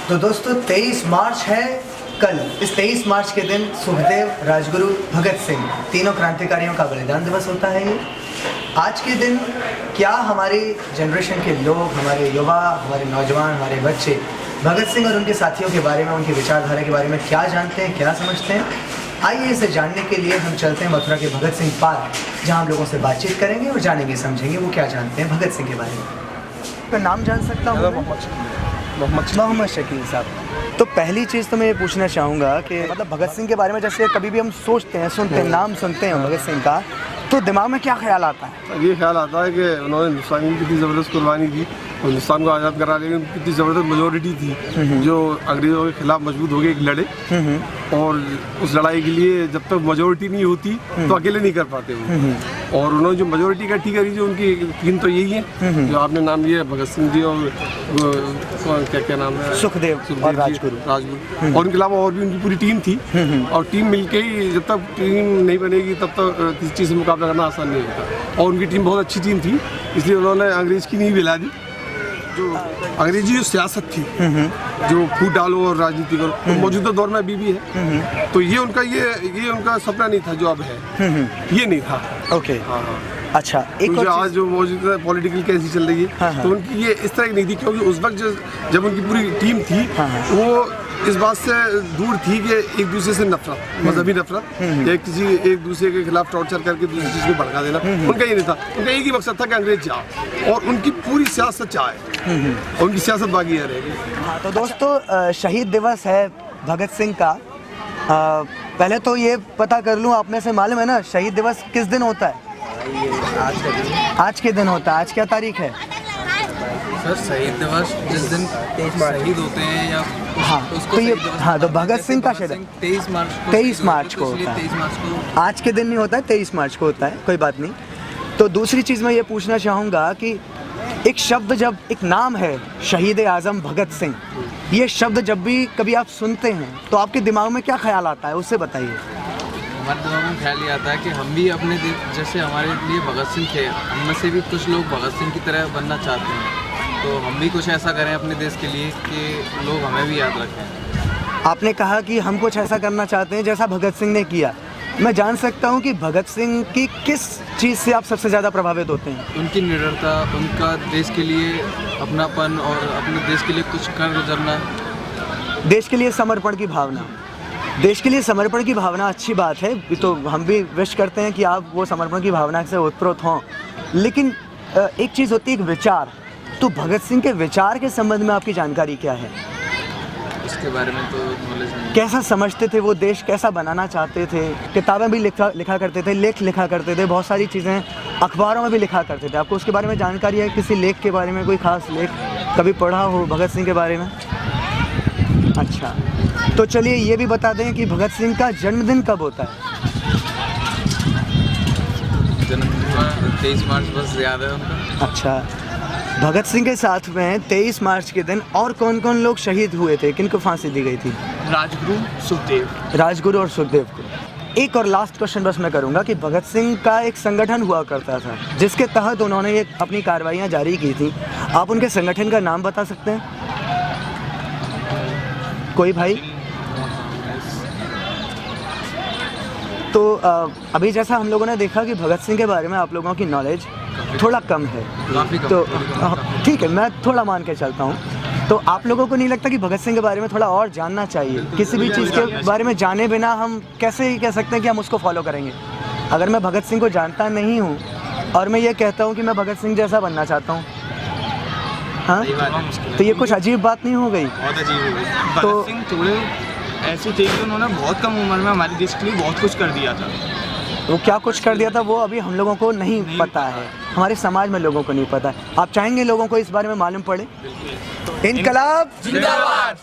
तो दोस्तों 23 मार्च है कल। इस 23 मार्च के दिन सुखदेव, राजगुरु, भगत सिंह तीनों क्रांतिकारियों का बलिदान दिवस होता है। ये आज के दिन क्या हमारे जनरेशन के लोग, हमारे युवा, हमारे नौजवान, हमारे बच्चे भगत सिंह और उनके साथियों के बारे में, उनकी विचारधारा के बारे में क्या जानते हैं, क्या समझते हैं? आइए इसे जानने के लिए हम चलते हैं मथुरा के भगत सिंह पार्क, जहां हम लोगों से बातचीत करेंगे और जानेंगे, समझेंगे वो क्या जानते हैं भगत सिंह के बारे में। तो नाम जान सकता हूँ? मोहम्मद शकील साहब। तो पहली चीज़ तो मैं ये पूछना चाहूँगा कि मतलब भगत सिंह के बारे में जैसे कभी भी हम सोचते हैं, सुनते हैं, नाम सुनते हैं भगत सिंह का, तो दिमाग में क्या ख्याल आता है? ये ख्याल आता है कि उन्होंने हिंदुस्तान की कितनी ज़बरदस्त कुर्बानी की, हिंदुस्तान को आज़ाद करा, लेकिन कितनी ज़बरदस्त मेजोरिटी थी जो अंग्रेज़ों के खिलाफ मजबूत हो गए, एक लड़े। और उस लड़ाई के लिए जब तक मेजोरिटी नहीं होती तो अकेले नहीं कर पाते वो। और उन्होंने जो मेजोरिटी इकट्ठी करी, जो उनकी टीम तो यही है जो आपने नाम लिया, भगत सिंह जी और क्या नाम है, सुखदेव और राजगुरु। और उनके अलावा और भी उनकी पूरी टीम थी। और टीम मिलके ही, जब तक टीम नहीं बनेगी तब तक किसी चीज़ से मुकाबला करना आसान नहीं होता। और उनकी टीम बहुत अच्छी टीम थी, इसलिए उन्होंने अंग्रेज़ की नींव हिला दी। जो अंग्रेजी जो सियासत थी, जो फूट डालो और राजनीति करो, तो मौजूदा दौर में अभी भी है। तो ये उनका सपना नहीं था जो अब है, ये नहीं था। ओके, हाँ। अच्छा, एक तो आज जो मौजूदा पॉलिटिकल कैसी चल रही है, तो उनकी ये इस तरह की नहीं थी, क्योंकि उस वक्त जब उनकी पूरी टीम थी, वो इस बात से दूर थी कि एक दूसरे से नफरत, मजहबी नफरत, एक दूसरे के खिलाफ टॉर्चर करके दूसरी चीज़ को भड़का देना, उनका ये नहीं था। उनका एक ही मकसद था कि अंग्रेज जाए, और उनकी पूरी सियासत चाहे, और उनकी सियासत बाकी रहेगी। हाँ, तो दोस्तों शहीद दिवस है भगत सिंह का। पहले तो ये पता कर लूँ, आप में से मालूम है ना शहीद दिवस किस दिन होता है? आज के दिन होता है। आज क्या तारीख है सर? शहीद दिवस जिस दिन शहीद होते हैं या तो ये, हाँ, तो भगत सिंह का शहीद 23 मार्च को होता है। 23 मार्च को आज के दिन नहीं होता है, 23 मार्च को होता है। कोई बात नहीं। तो दूसरी चीज़ मैं ये पूछना चाहूँगा कि एक शब्द, जब एक नाम है शहीद आज़म भगत सिंह, ये शब्द जब भी कभी आप सुनते हैं तो आपके दिमाग में क्या ख्याल आता है, उससे बताइए। हमारे दिमाग में ख्याल ये आता है कि हम भी अपने जैसे हमारे लिए भगत सिंह थे, हम में से भी कुछ लोग भगत सिंह की तरह बनना चाहते हैं, तो हम भी कुछ ऐसा करें अपने देश के लिए कि लोग हमें भी याद रखें। आपने कहा कि हम कुछ ऐसा करना चाहते हैं जैसा भगत सिंह ने किया। मैं जान सकता हूं कि भगत सिंह की किस चीज़ से आप सबसे ज़्यादा प्रभावित होते हैं? उनकी निडरता, उनका देश के लिए अपनापन और अपने देश के लिए कुछ कर गुजरना, देश के लिए समर्पण की भावना। देश के लिए समर्पण की भावना अच्छी बात है, तो हम भी विश करते हैं कि आप वो समर्पण की भावना से उत्प्रोत हों। लेकिन एक चीज़ होती है, एक विचार। तो भगत सिंह के विचार के संबंध में आपकी जानकारी क्या है? उसके बारे में तो नॉलेज नहीं। कैसा समझते थे वो, देश कैसा बनाना चाहते थे? किताबें भी लिखा करते थे, लेख लिखा करते थे, बहुत सारी चीज़ें अखबारों में भी लिखा करते थे। आपको उसके बारे में जानकारी है? किसी लेख के बारे में कोई ख़ास लेख कभी पढ़ा हो भगत सिंह के बारे में? अच्छा, तो चलिए ये भी बता दें कि भगत सिंह का जन्मदिन कब होता है? जन्मदिन 23 मार्च बस याद है उनका। अच्छा, भगत सिंह के साथ में 23 मार्च के दिन और कौन कौन लोग शहीद हुए थे, किनको फांसी दी गई थी? राजगुरु और सुखदेव को। एक और लास्ट क्वेश्चन बस मैं करूंगा कि भगत सिंह का एक संगठन हुआ करता था जिसके तहत उन्होंने ये अपनी कार्रवाइयाँ जारी की थी। आप उनके संगठन का नाम बता सकते हैं? कोई भाई? तो अभी जैसा हम लोगों ने देखा कि भगत सिंह के बारे में आप लोगों की नॉलेज थोड़ा कम है, तो ठीक है, मैं थोड़ा मान के चलता हूँ। तो आप लोगों को नहीं लगता कि भगत सिंह के बारे में थोड़ा और जानना चाहिए? किसी भी चीज़ के बारे में जाने बिना हम कैसे ही कह सकते हैं कि हम उसको फॉलो करेंगे? अगर मैं भगत सिंह को जानता नहीं हूँ और मैं ये कहता हूँ कि मैं भगत सिंह जैसा बनना चाहता हूँ, हाँ, तो ये कुछ अजीब बात नहीं हो गई? बहुत अजीब हो गई। भगत सिंह थोड़े ऐसे थे कि उन्होंने बहुत कम उम्र में हमारे देश के लिए बहुत कुछ कर दिया था। वो क्या कुछ कर दिया था वो अभी हम लोगों को नहीं पता है, हमारे समाज में लोगों को नहीं पता है। आप चाहेंगे लोगों को इस बारे में मालूम पड़े? इनकलाब जिंदाबाद।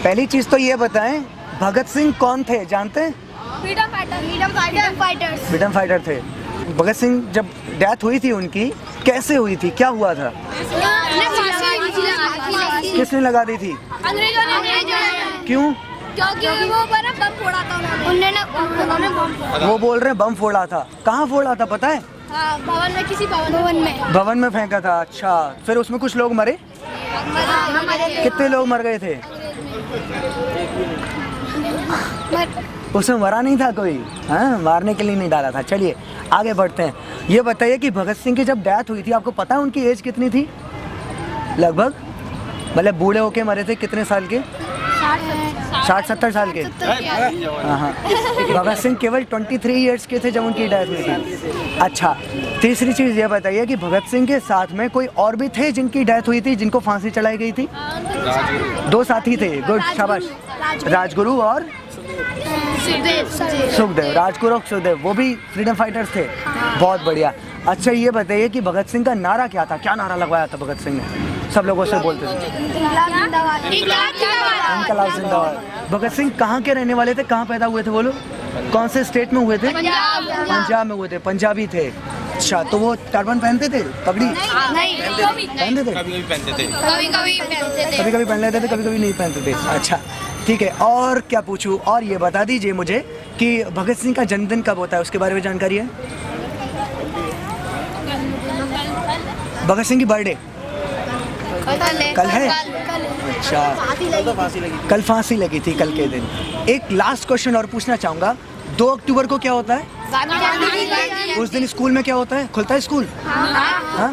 पहली चीज़ तो ये बताएं, भगत सिंह कौन थे, जानते हैं? फ्रीडम फाइटर थे। भगत सिंह जब डेथ हुई थी उनकी, कैसे हुई थी, क्या हुआ था? किसने लगा दी थी? अंग्रेजों ने। क्यों? क्योंकि वो बम फोड़ा था उन्होंने बम। वो बोल रहे हैं बम फोड़ा था। कहाँ फोड़ा था पता है? हाँ, भवन में, किसी भवन में फेंका था। अच्छा, फिर उसमें कुछ लोग मरे? कितने लोग मर गए थे? उसमें मरा नहीं था कोई, हाँ, मारने के लिए नहीं डाला था। चलिए आगे बढ़ते हैं। ये बताइए कि भगत सिंह की जब डेथ हुई थी, आपको पता है उनकी एज कितनी थी लगभग? मतलब बूढ़े होके मरे थे, कितने साल के? 60-70 साल के। हाँ, भगत सिंह केवल 23 ईयर्स के थे जब उनकी डेथ हुई थी। अच्छा, तीसरी चीज़ ये बताइए कि भगत सिंह के साथ में कोई और भी थे जिनकी डेथ हुई थी, जिनको फांसी चढ़ाई गई थी? 2 साथी थे। गुड, शाबाश। राजगुरु और सुखदेव। राजगुरु और सुखदेव, वो भी फ्रीडम फाइटर्स थे। बहुत बढ़िया। अच्छा, ये बताइए कि भगत सिंह का नारा क्या था? क्या नारा लगवाया था भगत सिंह ने? सब लोगों से बोलते थे इनकलाब जिंदाबाद। भगत सिंह कहाँ के रहने वाले थे? कहाँ पैदा हुए थे बोलो? कौन से स्टेट में हुए थे? पंजाब में हुए थे। पंजाबी थे। अच्छा, तो वो टर्बन पहनते थे? पगड़ी पहनते थे? कभी कभी पहन लेते थे, कभी कभी नहीं पहनते थे। अच्छा ठीक है, और क्या पूछूं? और ये बता दीजिए मुझे कि भगत सिंह का जन्मदिन कब होता है, उसके बारे में जानकारी है? भगत सिंह की बर्थडे कल है? अच्छा, कल फांसी लगी थी, कल के दिन। एक लास्ट क्वेश्चन और पूछना चाहूँगा, 2 अक्टूबर को क्या होता है? उस दिन स्कूल में क्या होता है? खुलता है स्कूल? हाँ,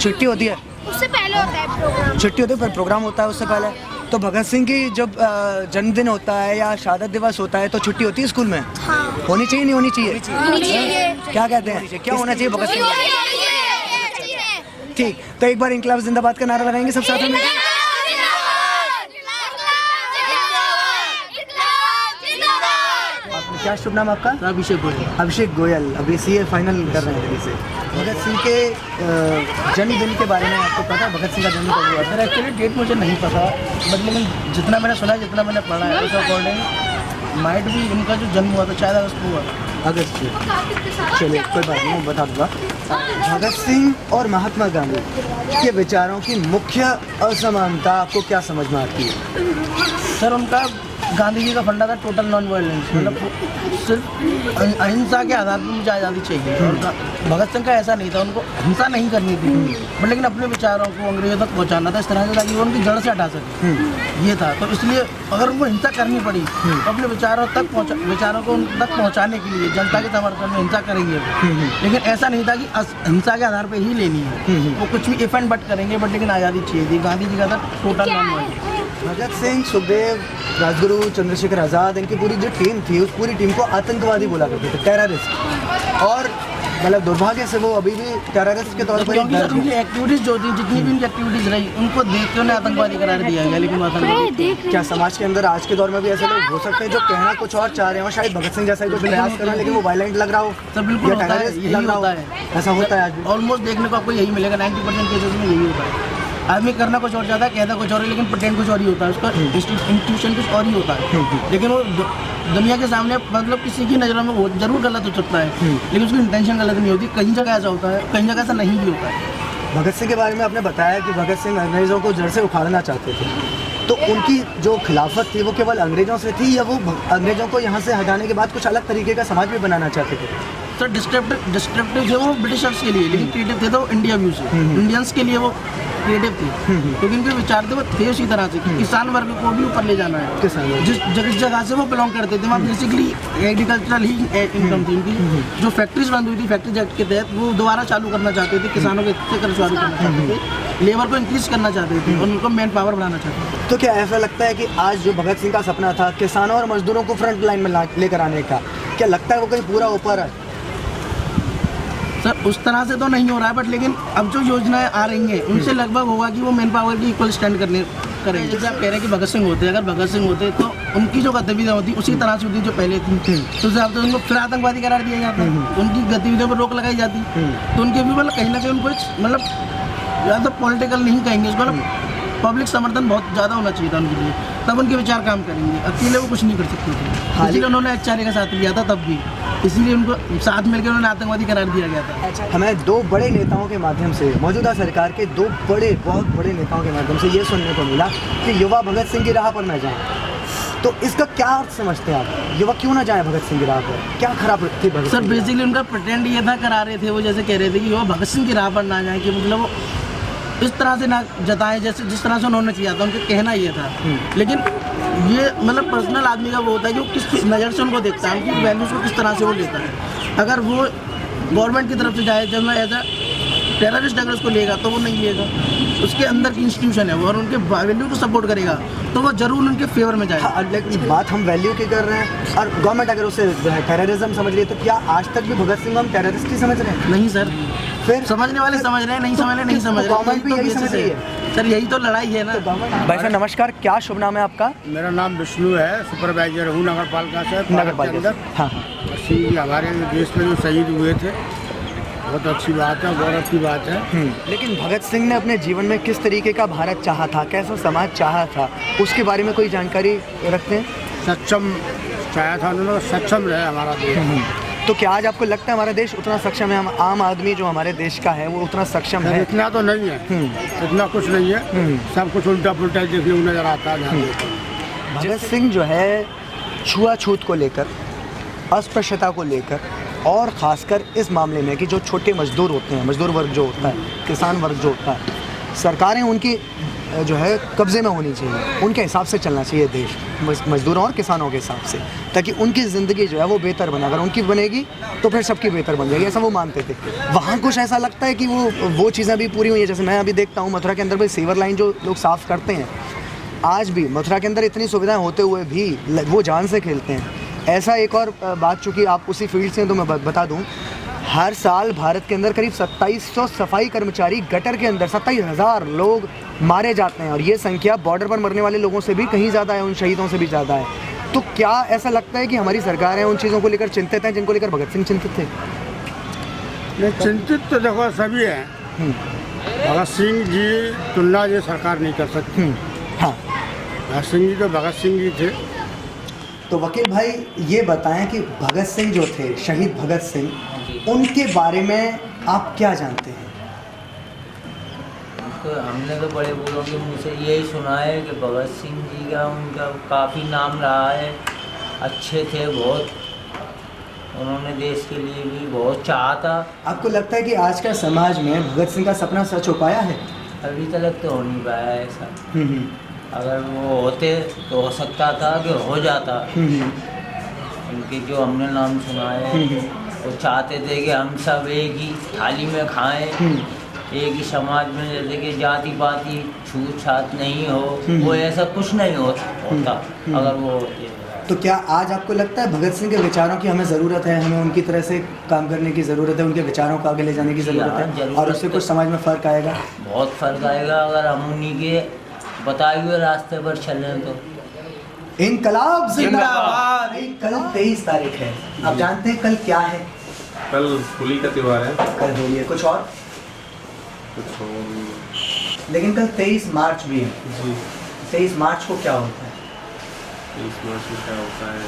छुट्टी होती है? उससे पहले होता है प्रोग्राम। छुट्टी होती है पर प्रोग्राम होता है उससे पहले। तो भगत सिंह की जब जन्मदिन होता है या शहादत दिवस होता है तो छुट्टी होती है स्कूल में? हाँ। होनी चाहिए नहीं होनी चाहिए? क्या कहते हैं, क्या होना चाहिए भगत सिंह? ठीक, तो एक बार इनकलाब जिंदाबाद का नारा लगाएंगे सब साथ में। क्या शुभ नाम आपका? अभिषेक गोयल। अभिषेक गोयल। अभी सीए फाइनल कर रहे हैं से। भगत सिंह के जन्मदिन के बारे में आपको पता है? भगत सिंह का जन्म कब हुआ? सर एक्चुअली डेट मुझे नहीं पता, बट लेकिन जितना मैंने सुना है, जितना मैंने पढ़ा है, उस अकॉर्डिंग माइट भी इनका जो जन्म हुआ था शायद अगस्त को हुआ। अगस्त से। चलिए कोई बात नहीं, बता दूँगा। भगत सिंह और महात्मा गांधी के विचारों की मुख्य असमानता आपको क्या समझ में आती है? सर उनका गांधी जी का फंडा था टोटल नॉन वायलेंस, मतलब सिर्फ अहिंसा के आधार पर मुझे आज़ादी चाहिए। और भगत सिंह का ऐसा नहीं था, उनको हिंसा नहीं करनी थी, बट लेकिन अपने विचारों को अंग्रेजों तक पहुंचाना था इस तरह से ताकि वो उनकी जड़ से हटा सके। ये था, तो इसलिए अगर उनको हिंसा करनी पड़ी तो अपने विचारों को उन तक पहुँचाने के लिए जनता के समर्थन में हिंसा करेंगे। लेकिन ऐसा नहीं था कि हिंसा के आधार पर ही लेनी है, वो कुछ भी इफ एंड बट करेंगे, बट लेकिन आज़ादी चाहिए थी। गांधी जी का था total non violence. Bhagat Singh, Sukhdev, Rajguru, Chandrashekhar Azad, इनकी पूरी जो टीम थी उस पूरी टीम को आतंकवादी बोला करते थे, टेररिस्ट। और मतलब दुर्भाग्य से वो अभी भी टेररिस्ट के तौर पर ही दर्ज उनकी एक्टिविटीज जो थी, जितनी भी उनकी एक्टिविटीज रही, उनको देख के उन्हें आतंकवादी करार दिया गया। लेकिन आतंकवादी क्या समाज के अंदर आज के दौर में भी ऐसे लोग हो सकते हैं जो कहना कुछ और चाह रहे हो, शायद भगत सिंह जैसा ही कुछ प्रयास कर रहे हैं लेकिन वो वायलेंट लग रहा हो? सब बिल्कुल होता है, यही होता है। ऐसा होता है आज भी? ऑलमोस्ट देखने को आपको यही मिलेगा, 90% केसेस में यही होता है। आदमी करना कुछ और चाहता है, कहता कुछ और है, लेकिन प्रिटेंड कुछ और ही होता है, उसका इंस्टीट्यूशन कुछ और ही होता है। लेकिन वो दुनिया के सामने मतलब किसी की नज़रों में वो जरूर गलत हो सकता है, लेकिन उसकी इंटेंशन गलत नहीं होती। कहीं जगह ऐसा होता है, कहीं जगह ऐसा नहीं भी होता है। भगत सिंह के बारे में आपने बताया कि भगत सिंह अंग्रेज़ों को जड़ से उखाड़ना चाहते थे, तो उनकी जो खिलाफत थी वो केवल अंग्रेज़ों से थी या वो अंग्रेज़ों को यहाँ से हटाने के बाद कुछ अलग तरीके का समाज भी बनाना चाहते थे? तो डिस्ट्रप्टिव थे वो ब्रिटिशर्स के लिए, लेकिन क्रिएटिव थे तो इंडिया व्यू से, इंडियंस के लिए वो क्रिएटिव थे। क्योंकि उनके विचार थे वो थे उसी तरह से कि किसान वर्ग को भी ऊपर ले जाना है। जिस जगह से वो बिलोंग करते थे वहाँ बेसिकली एग्रीकल्चरल ही इनकम थी उनकी। जो फैक्ट्रीज बंद हुई थी फैक्ट्री एक्ट के तहत, वो दोबारा चालू करना चाहते थे, किसानों के कर्ज चालू करना चाहते थे, लेबर को इंक्रीज करना चाहते थे और उनको मैन पावर बढ़ाना चाहते थे। तो क्या ऐसा लगता है कि आज जो भगत सिंह का सपना था किसानों और मजदूरों को फ्रंट लाइन में लेकर आने का, क्या लगता है वो कहीं पूरा ऊपर है? सर उस तरह से तो नहीं हो रहा है, बट लेकिन अब जो योजनाएं आ रही हैं उनसे लगभग होगा कि वो मैन पावर की इक्वल स्टैंड करेंगे। जैसे आप कह रहे हैं कि भगत सिंह होते, अगर भगत सिंह होते तो उनकी जो गतिविधियाँ होती उसी तरह से होती जो पहले थी, तो उस तो उनको फिर आतंकवादी करार दिया जाता, उनकी गतिविधियों पर रोक लगाई जाती, तो उनके भी मतलब कहीं ना कहीं उनको मतलब या तो पॉलिटिकल नहीं कहेंगे उसको, पब्लिक समर्थन बहुत ज़्यादा होना चाहिए था उनके लिए, तब उनके विचार काम करेंगे। अकेले वो कुछ नहीं कर सकते थे, इसीलिए उन्होंने HRA का साथ लिया था तब भी, इसीलिए उनको साथ मिलकर उन्होंने आतंकवादी करार दिया गया था। हमें 2 बड़े नेताओं के माध्यम से, मौजूदा सरकार के 2 बहुत बड़े नेताओं के माध्यम से ये सुनने को मिला कि युवा भगत सिंह की राह पर न जाएं। तो इसका क्या अर्थ समझते हैं आप? युवा क्यों ना जाए भगत सिंह की राह पर? क्या खराब थी भगत सर? बेसिकली उनका प्रिटेंड ये था, करा रहे थे वो, जैसे कह रहे थे कि युवा भगत सिंह की राह पर ना जाए, कि मतलब वो इस तरह से ना जताएं जैसे जिस तरह से उन्होंने किया था, उनका कहना ये था। लेकिन ये मतलब पर्सनल आदमी का वो होता है कि वो किस नज़र से उनको देखता है, उनकी वैल्यूज़ को किस तरह से वो लेता है। अगर वो गवर्नमेंट की तरफ से जाए, जब मैं एज अ टेररिस्ट अगर उसको लेगा तो वो नहीं लेगा, उसके अंदर की इंस्टीट्यूशन है वो और उनके वैल्यू को सपोर्ट करेगा तो वो जरूर उनके फेवर में जाएगा। हाँ, लेकिन बात हम वैल्यू की कर रहे हैं और गवर्नमेंट अगर उसे टेररिज्म समझ रही है, तो क्या आज तक भी भगत सिंह को हम टेररिस्ट ही समझ रहे हैं? नहीं सर, फिर समझने वाले समझ रहे हैं, नहीं समझ रहे नहीं समझ रहे। गवर्नमेंट भी यही समझ रही है सर, यही तो लड़ाई है ना। भाई साहब नमस्कार, क्या शुभ नाम है आपका? मेरा नाम विष्णु है, सुपरवाइजर हूँ नगर पालिका से। नगर पालिका। हाँ, सिंह जी हमारे देश में जो शहीद हुए थे, बहुत अच्छी बात है, गौरव की बात है। लेकिन भगत सिंह ने अपने जीवन में किस तरीके का भारत चाहा था, कैसा समाज चाहा था, उसके बारे में कोई जानकारी रखते हैं? सक्षम चाहा था उन्होंने, सक्षम रहे हमारा देश। तो क्या आज आपको लगता है हमारा देश उतना सक्षम है? हम आम आदमी जो हमारे देश का है वो उतना सक्षम है? इतना तो नहीं है, इतना कुछ नहीं है, सब कुछ उल्टा पुल्टा देखने को नजर आता है। भगत सिंह जो है छुआछूत को लेकर, अस्पृश्यता को लेकर और ख़ासकर इस मामले में कि जो छोटे मजदूर होते हैं, मजदूर वर्ग जो होता है, किसान वर्ग जो होता है, सरकारें उनकी जो है कब्ज़े में होनी चाहिए, उनके हिसाब से चलना चाहिए देश, मजदूरों और किसानों के हिसाब से, ताकि उनकी ज़िंदगी जो है वो बेहतर बने। अगर उनकी बनेगी तो फिर सबकी बेहतर बन जाएगी, ऐसा वो मानते थे। वहाँ कुछ ऐसा लगता है कि वो चीज़ें भी पूरी हुई है? जैसे मैं अभी देखता हूँ मथुरा के अंदर भाई सीवर लाइन जो लोग साफ़ करते हैं, आज भी मथुरा के अंदर इतनी सुविधाएँ होते हुए भी वो जान से खेलते हैं। ऐसा एक और बात, चूँकि आप उसी फील्ड से हैं तो मैं बता दूँ, हर साल भारत के अंदर करीब 2700 सफाई कर्मचारी गटर के अंदर 27,000 लोग मारे जाते हैं और ये संख्या बॉर्डर पर मरने वाले लोगों से भी कहीं ज़्यादा है, उन शहीदों से भी ज़्यादा है। तो क्या ऐसा लगता है कि हमारी सरकारें उन चीज़ों को लेकर चिंतित हैं जिनको लेकर भगत सिंह चिंतित थे? नहीं, चिंतित तो देखो सभी हैं, भगत सिंह जी तुलना ये सरकार नहीं कर सकती। हाँ, भगत सिंह जी तो भगत सिंह जी थे। तो वकील भाई ये बताएं कि भगत सिंह जो थे, शहीद भगत सिंह, उनके बारे में आप क्या जानते हैं? तो हमने तो बड़े बूढ़ों के मुँह से यही सुना है कि भगत सिंह जी का उनका काफ़ी नाम रहा है, अच्छे थे बहुत, उन्होंने देश के लिए भी बहुत चाहा था। आपको लगता है कि आज का समाज में भगत सिंह का सपना सच हो पाया है? अभी तक तो हो नहीं पाया ऐसा। अगर वो होते तो हो सकता था कि हो जाता। उनके जो हमने नाम सुना है, वो चाहते थे कि हम सब एक ही थाली में खाएं, एक ही समाज में, जैसे कि जाति पाति छूत छात नहीं हो, वो ऐसा कुछ नहीं होता अगर वो होते। तो क्या आज आपको लगता है भगत सिंह के विचारों की हमें ज़रूरत है, हमें उनकी तरह से काम करने की ज़रूरत है, उनके विचारों को आगे ले जाने की ज़रूरत है और उससे कुछ समाज में फ़र्क आएगा? बहुत फ़र्क आएगा अगर हम उन्हीं के बताए हुए रास्ते पर चलें तो। इनकलाब जिंदाबाद। कल 23 तारीख है, आप जानते हैं कल क्या है? कल होली का त्यौहार है। कल होली है, कुछ और? लेकिन कल 23 मार्च भी है जी। 23 मार्च को क्या होता है? 23 मार्च को क्या होता है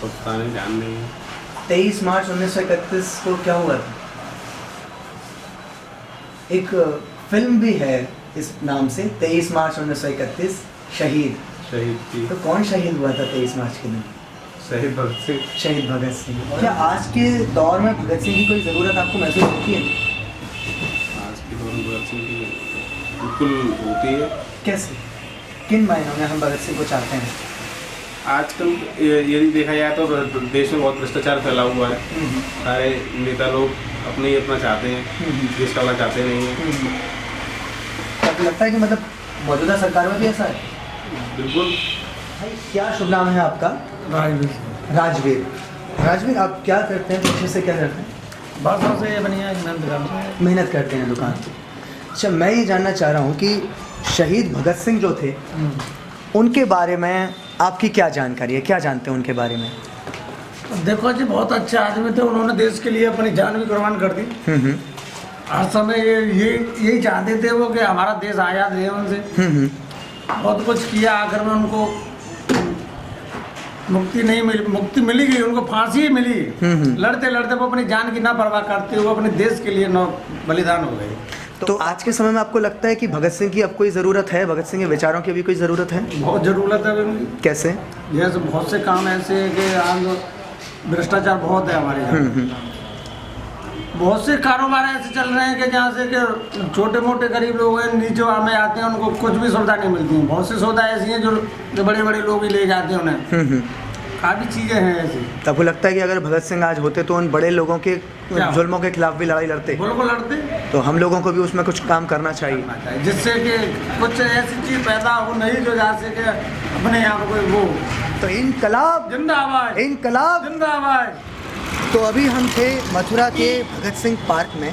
पता नहीं, ध्यान नहीं। 23 मार्च 1931 को क्या हुआ था? एक फिल्म भी है इस नाम से, 23 मार्च 1931 शहीद की। तो कौन शहीद हुआ था 23 मार्च के दिन? शहीद भगत सिंह। शहीद भगत सिंह। क्या आज के दौर में भगत सिंह की कोई ज़रूरत आपको महसूस होती है? आज के दौर में भगत सिंह की बिल्कुल होती है। कैसे, किन मायनों में हम भगत सिंह को चाहते हैं? आजकल यदि देखा जाए तो देश में बहुत भ्रष्टाचार फैला हुआ है। सारे नेता लोग अपने ही अपना चाहते हैं, देश का चाहते नहीं हैं। आपको लगता है कि मतलब मौजूदा सरकार में भी ऐसा है? बिल्कुल। भाई क्या शुभ नाम है आपका? राजवीर। राजवीर, आप क्या करते हैं, पेशे से क्या करते हैं? बस से बढ़िया मेहनत करते हैं दुकान पे। अच्छा, मैं ये जानना चाह रहा हूँ कि शहीद भगत सिंह जो थे उनके बारे में आपकी क्या जानकारी है, क्या जानते हैं उनके बारे में? देखो जी, बहुत अच्छे आदमी थे, उन्होंने देश के लिए अपनी जान भी कुर्बान कर दी। हर समय यही चाहते थे वो कि हमारा देश आज़ाद रहे उनसे। बहुत कुछ किया, आखिर में उनको मुक्ति नहीं मिली, मुक्ति मिली गई, उनको फांसी ही मिली। लड़ते लड़ते वो अपनी जान की ना परवाह करते हुए अपने देश के लिए बलिदान हो गए। तो आज के समय में आपको लगता है कि भगत सिंह की अब कोई ज़रूरत है, भगत सिंह के विचारों की भी कोई ज़रूरत है? बहुत ज़रूरत है उनकी। कैसे? जैसे बहुत से काम ऐसे हैं कि आज भ्रष्टाचार बहुत है हमारे यहाँ, बहुत से कारोबार ऐसे चल रहे हैं कि जहाँ से कि छोटे मोटे गरीब लोग हैं नीचे में आते हैं, उनको कुछ भी सुविधा नहीं मिलती है। बहुत सी सुविधा ऐसी हैं जो बड़े बड़े लोग ही ले जाते हैं उन्हें। काफ़ी चीज़ें हैं ऐसी। तो आपको लगता है कि अगर भगत सिंह आज होते तो उन बड़े लोगों के जुल्मों के खिलाफ भी लड़ाई लड़ते? बिल्कुल लड़ते। तो हम लोगों को भी उसमें कुछ काम करना चाहिए, जिससे कि कुछ ऐसी चीज़ पैदा हो नहीं जो जहाँ से कि अपने यहाँ कोई वो। तो इनकलाब जिंदाबाद, इनकलाब जिंदाबाद। तो अभी हम थे मथुरा के भगत सिंह पार्क में।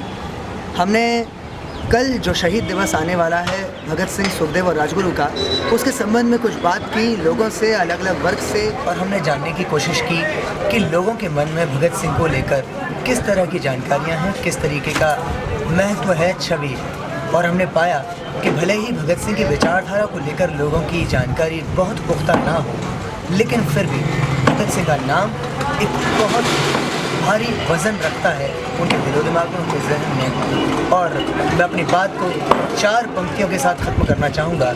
हमने कल जो शहीद दिवस आने वाला है भगत सिंह, सुखदेव और राजगुरु का, उसके संबंध में कुछ बात की लोगों से, अलग अलग वर्ग से, और हमने जानने की कोशिश की कि लोगों के मन में भगत सिंह को लेकर किस तरह की जानकारियां हैं, किस तरीके का महत्व है, छवि है। और हमने पाया कि भले ही भगत सिंह की विचारधारा को लेकर लोगों की जानकारी बहुत पुख्ता ना हो, लेकिन फिर भी भगत सिंह का नाम एक बहुत भारी वज़न रखता है उनके दिलो दिमाग में, उनके जहन में। और मैं अपनी बात को 4 पंक्तियों के साथ ख़त्म करना चाहूँगा।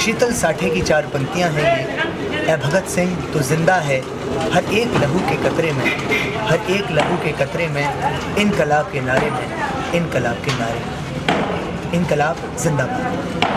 शीतल साठे की 4 पंक्तियाँ हैं ये। ऐ भगत सिंह तो जिंदा है हर एक लहू के कतरे में, हर एक लहू के कतरे में, इनकलाब के नारे में, इनकलाब के नारे में। इनकलाब जिंदाबाद।